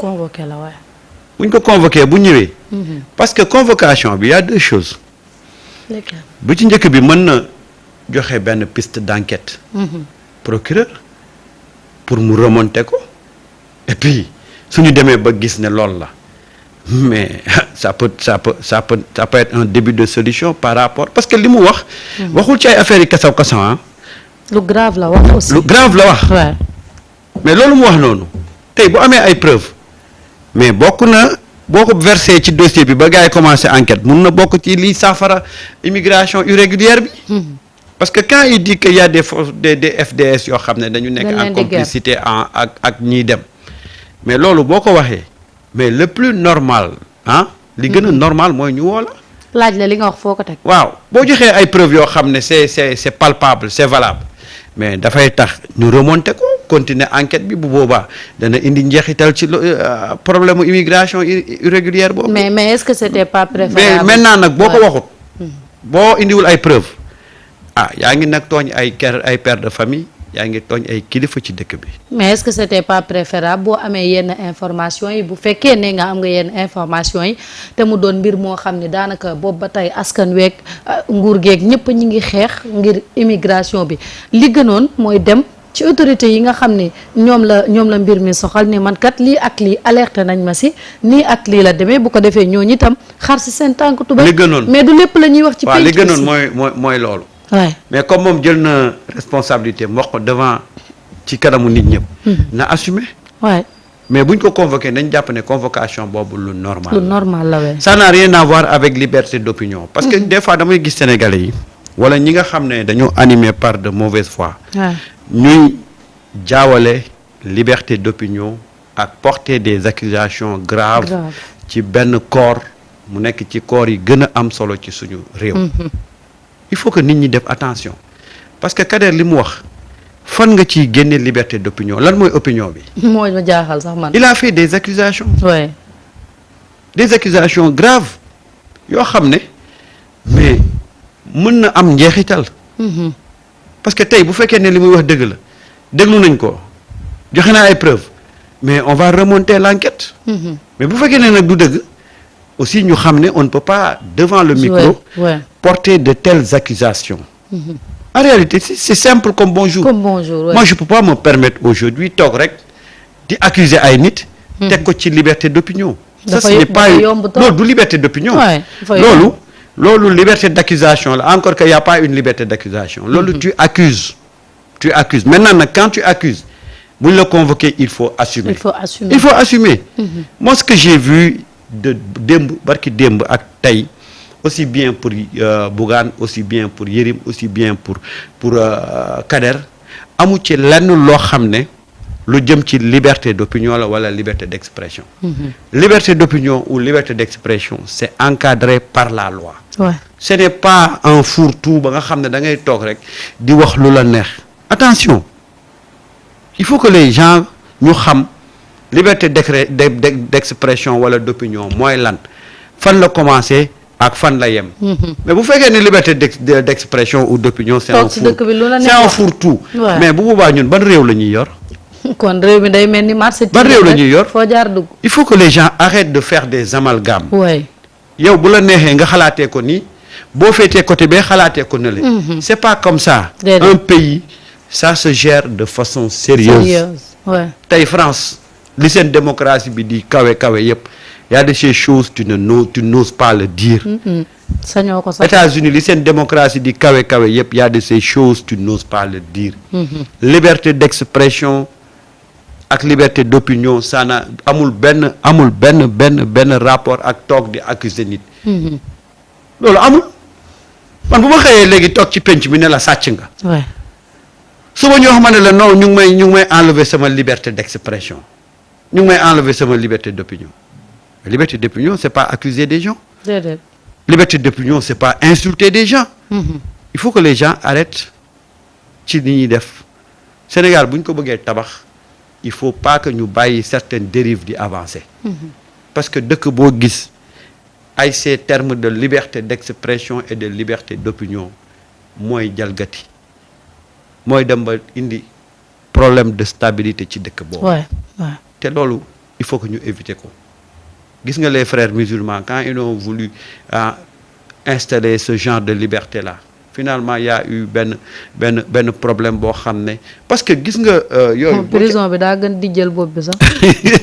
convoqué la waaye. bu ñu ko convoqué bu ñëwee. parce que convocation bi y a deux choses. bu ci njëkk bi mën na joxe benn piste d'enquête. procureur pour mu remonter ko et puis suñu demee ba gis ne loolu la mais ça peut être un début de solution par rapport parce que li mu wax. waxul ci ay affaires yi kasaw ah. lu grave la wax aussi. lu grave la wax. mais loolu mu wax noonu tey bu amee ay preuves mais bokk na boo ko versé ci dossier bi ba gars yi commencé enquête mun na bokk ci lii saafara immigration irrégulière bi. parce que quand il dit que y a des FDS yoo xam ne dañu nekk en complicité ak ñiy dem mais loolu boo ko waxee mais le plus normal li gën a normal mooy ñu woo la. laaj la li nga wax foo ko teg. waaw boo joxee ay preuves yoo xam ne c'est palpable c'est valable mais dafay tax ñu remonter ko continuer enquête bi bu boobaa dana indi njeexital ci problème immigration irrégulière boobu. mais est-ce que c'était pas préférable. mais maintenant nag boo ko waxut. boo indiwul ay preuves yaa ngi nag tooñ ay père de famille yaa ngi tooñ ay kilifa ci dëkk bi. mais est-ce que c'était pas préférable boo amee yenn information yi bu fekkee ne nga am nga yenn information yi te mu doon mbir moo xam ne daanaka boobu ba tey askan weeg nguur geeg ñëpp ñi ngi xeex ngir immigration bi li gënoon mooy dem ci autorités yi nga xam ne ñoom la mbir mi soxal ne man kat lii ak lii alerté nañ ma si nii ak lii la demee bu ko defee ñooñu itam xar si seen tànk tubéy. li gënoon mais du lépp la ñuy wax. ci penc li gënoon mooy loolu. Ouais. mais comme moom jël na responsabilité mu wax ko devant ci kanamu nit ñëpp. na assumer. Ouais. mais buñ ko convoqué nañ jàpp ne convocation boobu lu normal. lu normal la ça n'a rien à voir avec liberté d'opinion. parce que des fois damay gis Sénégalais yi. wala ñi nga xam ne dañoo animé par de mauvaise foi. ñuy jaawale liberté d'opinion ak porter des accusations graves. ci benn corps mu nekk ci corps yi gën a am solo ci suñu réew. il faut que nit ñi def attention parce que Kader li mu wax fan nga ciy génne liberté d'opinion lan mooy opinion bi. mooy ma jaaxal sax man. il a fait des accusations. ouais. des accusations graves yoo xam ne mais mën na am njeexital. parce que tey bu fekkee ne li muy wax dëgg la déglu nañ ko joxe naa ay preuves mais on va remonter l'enquête. mais bu fekkee ne nag du dëgg aussi ñu xam ne on ne peut pas devant le micro. porter de telles accusations. En réalité c'est simple comme bonjour. Comme bonjour, ouais. Moi je peux pas me permettre aujourd'hui toog rek di accuser ay nit. teg ko ci liberté d'opinion. ça ce n'est pas non du liberté d'opinion. loolu liberté d'accusation la encore que y a pas une liberté d'accusation. loolu tu accuses maintenant nag quand tu accuses bu ñu la convoquer il faut assumer. il faut assumer. Moi ce que j'ai vu de démb barki démb ak tey. aussi bien pour Bougane aussi bien pour Yérim aussi bien pour Kader amu ci lenn loo xam ne lu jëm ci liberté d'opinion la wala liberté d'expression. Liberté d'opinion ou liberté d'expression c'est encadré par la loi. Ce n'est pas un fourre-tout ba nga xam ne da ngay toog rek di wax lu la neex. Attention il faut que les gens ñu xam liberté d'expression wala d'opinion mooy lan fan la commencer. ak fan la yem. mais bu fekkee ne liberté d'expression ou d'opinion c'est un fourre-tout. mais bu boobaa ñun ban réew la ñuy yor. kon réew mi day mel ni marché. ban réew la ñuy yor foo jaar dugg. il faut que les gens arrêtent de faire des amalgames. yow bu la neexee nga xalaatee ko nii boo féetee côté bee xalaatee ko ne la. c'est pas comme ça. un pays ça se gère de façon sérieuse. tey France li seen démocratie bi di kawe yépp. Il y a de ces choses tu n'oses pas le dire. sañoo ko sax. États-Unis li seen démocratie di kawe yépp il y a de ces choses tu n'oses pas le dire. Liberté d'expression ak liberté d'opinion ça na amul benn rapport ak toog di accuser nit. loolu amul man bu ma xëyee léegi toog ci penc bi ne la sàcc nga. suba ñoo xam ne la non ñu ngi may enlever sama liberté d'expression ñu ngi may enlever sama liberté d'opinion. Liberté d'opinion c'est pas accuser des gens. Liberté d'opinion c'est pas insulter des gens. Il faut que les gens arrêtent ci li ñuy def Sénégal bu ñu ko bëggee tabax il faut pas que ñu bàyyi certaines dérives di avancer. parce que dëkk boo gis ay ces termes de liberté d'expression et de liberté d'opinion mooy jalgati mooy dem ba indi problème de stabilité ci dëkk boobu. te loolu il faut que ñu éviter ko gis nga les frères musulmans quand ils ont voulu installer ce genre de liberté là finalement il y a eu benn problème boo xam ne parce que gis nga yooyu prison bi daa gën di jël bopp bi sax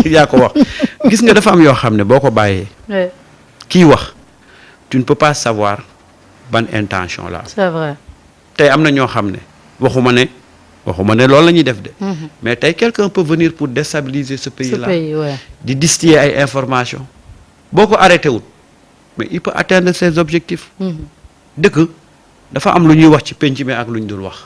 yaa ko wax gis nga dafa am yoo xam ne boo ko bàyyee kii wax tu ne peux pas savoir ban intention la c'est vrai tey am na ñoo xam ne waxuma ne loolu la ñuy def de mais tey quelqu'un peut venir pour déstabiliser ce pays là di distiller ay informations boo ko arrêté wul mais il peut atteindre ses objectifs dëkk dafa am lu ñuy wax ci penc mi ak lu ñu dul wax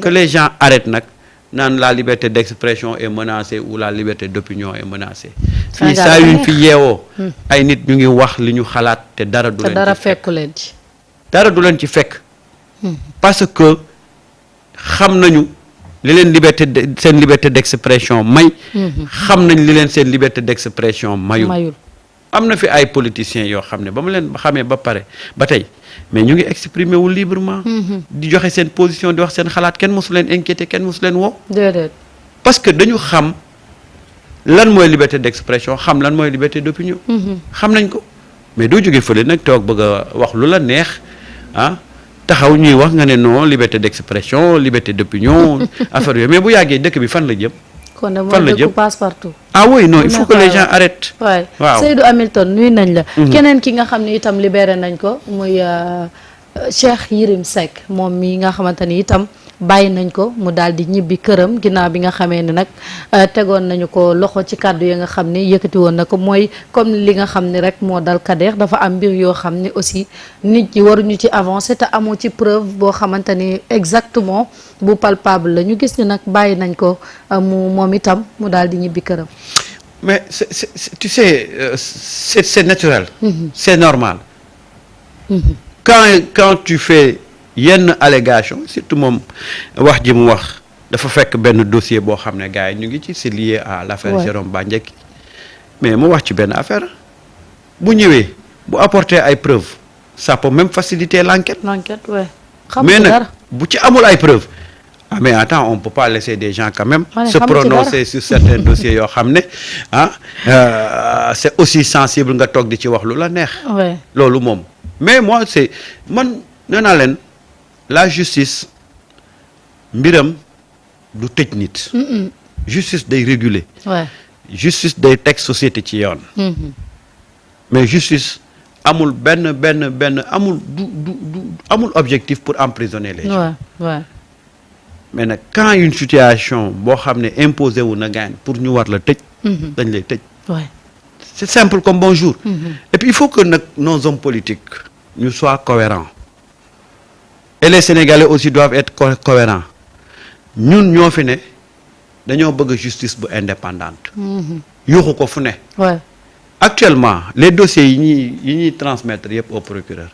que les gens arrêtent nag naan la liberté d'expression est menacée ou la liberté d'opinion est menacée fii saa yuñ fi yeewoo ay nit ñu ngi wax li ñu xalaat te dara du leen ci dara du leen ci fekk parce que xam nañu li leen seen liberté d'expression may xam nañ li leen seen liberté d'expression mayul am na fi ay politiciens yoo xam ne ba mu leen xamee ba pare ba tey mais ñu ngi exprimer wu librement di joxe seen position di wax seen xalaat kenn mosu leen inquiété kenn mosu leen woo déedéet parce que dañu xam lan mooy liberté d'expression xam lan mooy liberté d'opinion xam nañ ko mais doo jógee fële nag toog bëgg a wax lu la neex taxaw ñuy wax nga ne non liberté d'expression liberté d'opinion affaire yooyu mais bu yàggee dëkk bi fan la jëm fan la jëm passe-partout oui non il faut que les gens arrêtent waaw Seydou Hamilton nuyu nañ la keneen ki nga xam ne itam libéré nañ ko muy Cheikh Yérim Seck moom mi nga xamante ni itam bàyyi nañ ko mu daal di ñibbi këram ginnaaw bi nga xamee ne nag tegoon nañu ko loxo ci kàddu yi nga xam ne yëkkati woon na ko mooy comme li nga xam ne rek moo dal Kader dafa am mbir yoo xam ne aussi nit ñi waruñu ci avancer te amoo ci preuve boo xamante ni exactement bu palpable la ñu gis ni nag bàyyi nañ ko moom itam mu daal di ñibbi këram. mais tu sais c'est naturel. C'est normal. Quand tu fais yenn allégation surtout moom wax ji mu wax dafa fekk benn dossier boo xam ne gars yi ñu ngi ci c'est lié à l'affaire Jérôme Bandiaky mais mu wax ci benn affaire bu ñëwee bu apporter ay preuves ça peut même faciliter l'enquête mais nag bu ci amul ay preuves mais attends on peut pas laisser des gens quand même se prononcer sur certains dossiers yoo xam ne c'est aussi sensible nga toog di ci wax lu la neex loolu moom mais moi c'est man nee naa leen la justice mbiram du tëj nit justice day réguler justice day teg société ci yoon mais justice amul benn amul amul objectif pour emprisonner les gens mais nag quand une situation boo xam ne imposé wu na gain pour ñu war la tëj dañ lay tëj c'est simple comme bonjour et puis il faut que nag nos hommes politiques ñu soient cohérents et les Sénégalais aussi doivent être cohérents ñun ñoo fi ne dañoo bëgg justice bu indépendante yuuxu ko fu ne actuellement les dossiers yi ñuy transmettre yëpp au procureur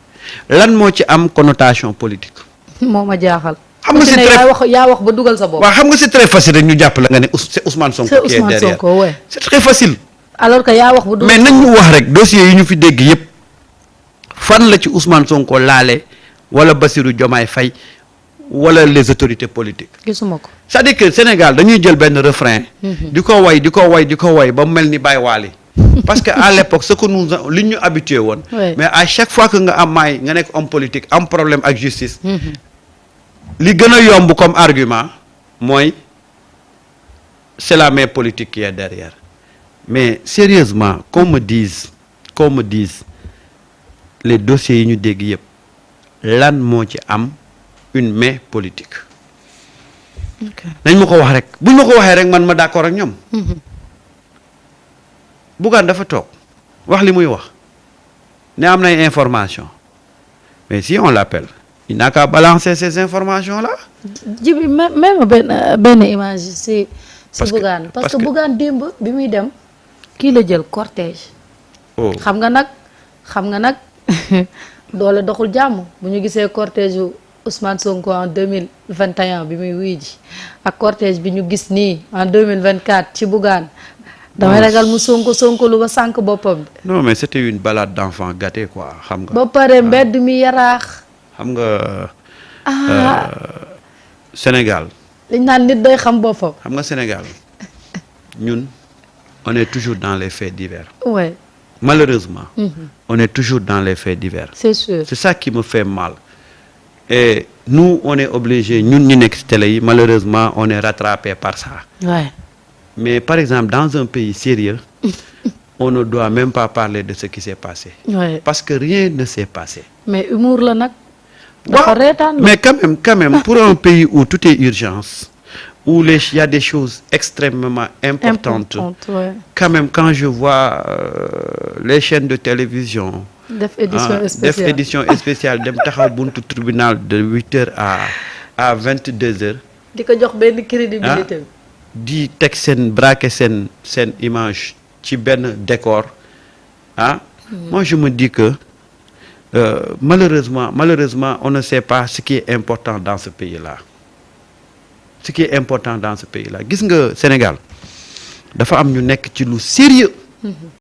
lan moo ci am connotation politique moo ma jaaxal xam nga c'est yaa wax ba dugal sa bopp waaw xam nga c'est très facile rek ñu jàpp la nga ne c'est Ousmane Sonko qui est derrière c'est très facile alors que yaa wax ba dugal mais nañ ñu wax rek dossiers yi ñu fi dégg yëpp fan la ci Ousmane Sonko laale wala Bassirou Diomaye Faye wala les autorités politiques gisuma ko c'est-à-dire que Sénégal dañuy jël benn refrain di ko way ba mu mel ni Baye Wally parce que à l'époque ce que nous li ñu habitué woon mais à chaque fois que nga am nga nekk homme politique am problème ak justice li gën a yomb comme argument mooy c'est la main politique qui est derrière mais sérieusement qu'on me dise les dossiers yi ñu dégg yëpp lan moo ci am une main politique nañ ma ko wax rek buñ ma ko waxee rek man ma d'accord ak ñoom Bougane dafa toog wax li muy wax ne am nay information mais si on l'appelle il n'a qu'à balancer ces informations là jibi même benn image si Bougane parce que Bougane démb bi muy dem kii la jël cortège xam nga nag doole doxul jàmm bu ñu gisee cortège yu Ousmane Sonko en 2021 bi muy wuy ji ak cortège bi ñu gis nii en 2024 ci Bougane damay ragal mu sonko lu ba sànq boppam. non mais c'était une balade d'enfant gâté quoi xam nga. ba pare mbedd mi yaraax. xam nga. Sénégal. liñ naan nit day xam boppam. xam nga Sénégal ñun on est toujours dans les faits divers. Ouais. Malheureusement, on est toujours dans les faits divers. C'est sûr. C'est ça qui me fait mal. Et nous, on est obligés, nous, malheureusement, on est rattrapés par ça. Ouais. Mais par exemple, dans un pays sérieux, on ne doit même pas parler de ce qui s'est passé. Ouais. Parce que rien ne s'est passé. Mais humour là nak. Mais quand même, pour un pays où tout est urgence, où il y a des choses extrêmement importantes, ouais. Quand même, quand je vois les chaînes de télévision, def édition spéciale, dem taxaw buntu tribunal de 8h à 22h. di ko jox ben crédibilité. Di tek sen braquer sen image ci ben décor. Moi je me dis que malheureusement, on ne sait pas ce qui est important dans ce pays-là. Ce qui est important dans ce pays-là. Gis nga Sénégal dafa am ñu nekk ci lu sérieux